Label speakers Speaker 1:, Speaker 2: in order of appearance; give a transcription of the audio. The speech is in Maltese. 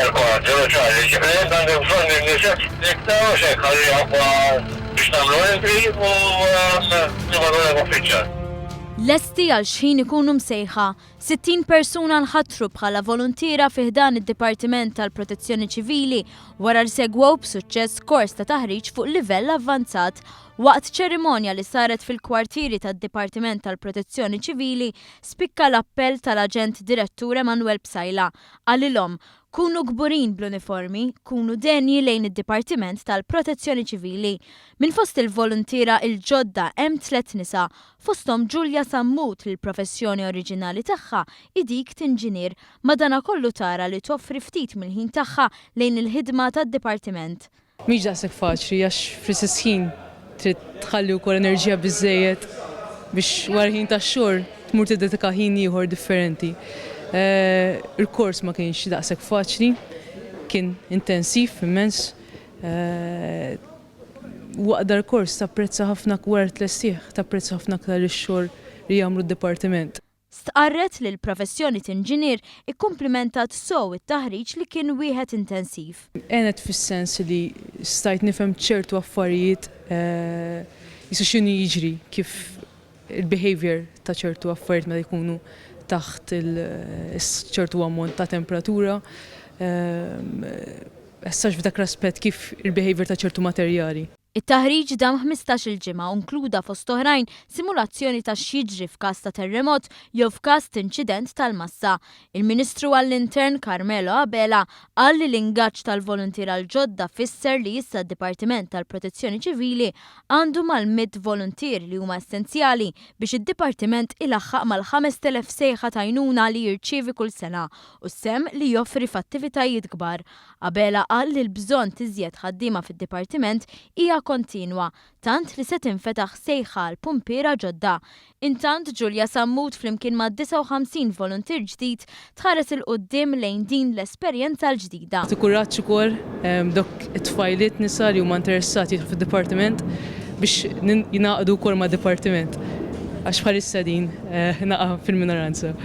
Speaker 1: l-kwadru, ċari, ġifiri, għandu bżon il-nisek, iktar u xek, għalli għabba biex namlu entri u nibadu l-uffiċjal.
Speaker 2: Lesti għal xħin ikunu msejħa 60 persuna nħatru bħala volontira fiħdan id-Dipartiment tal-Protezzjoni Ċivili wara li segwew b'suċċess kors ta' taħriġ fuq livell avvanzat waqt ċerimonja li saret fil-kwartieri tad-Dipartiment tal-Protezzjoni Ċivili spikka l-appell tal-Aġent Direttur Emanuel Bsajla għalilhom kunu gburin bl-uniformi, kunu denji lejn id-Dipartiment tal-Protezzjoni Ċivili. Min fost il-volontira il-ġodda hemm 3 nisa, fosthom Ġulja Sammut li l-professjoni oriġinali tagħha idik tinġinier madanakollu tara li toffri ftit mill-ħin tagħha lejn il-ħidma tad-Dipartiment.
Speaker 3: Mhix daqshekk faċli għax fl-istess ħin trid tħalli wkoll enerġija biżżejjed biex wara ħin tax-xogħol tmur tiddedika ħin ieħor differenti. Il-kors ma kienx daqshekk faċli, kien intensiv immens. Waqda l-kors tapprezza ħafna wara tlessieħ, tapprezza ħafna aktar ix-xogħol li jagħmlu d-dipartiment.
Speaker 2: Stqarret li l-professjoni tinġinier ikkumplimentat sew it-taħriġ li kien wieħed intensiv.
Speaker 3: Għenet fis-sens li stajt nifhem ċertu affarijiet jisu x'inhu jiġri kif il-behavior ta' ċertu affarijiet meta jkunu taħt ċertu ammont ta' temperatura. Essax f'dak l-aspett kif il-behavior ta' ċertu materjali.
Speaker 2: It-taħriġ dam 15-il ġimgħa u inkluda fost oħrajn simulazzjoni ta' x'jiġri f'każ ta' terremot jew f'każ ta' inċident tal-massa. Il-Ministru għall-Intern Carmelo Abela qal li l-ingaġġ tal-volontira l-ġodda fisser li issa d-Dipartiment tal-Protezzjoni Ċivili għandu mal-100 volontier li huma essenzjali biex id-Dipartiment ilaħħaq mal-5,000 sejħa ta' għajnuna li jirċievi kull sena u sem li joffri f'attivitajiet kbar. Abela qal li l-bżonn tiżjed ħaddiema fid-Dipartiment hija kontinwa, tant li se tinfetaħ sejħa l-pumpiera ġodda. Intant Ġulja Sammut flimkien ma' 59 volontir ġdid tħares il-qoddim lejn din l-esperjenza l-ġdida.
Speaker 3: Tikuraġġ ukoll dok it-tfajliet nisa li huma interessati fid-dipartiment biex jingħaqdu wkoll mad-dipartiment għax bħalissa din naqa' fil-minoranza.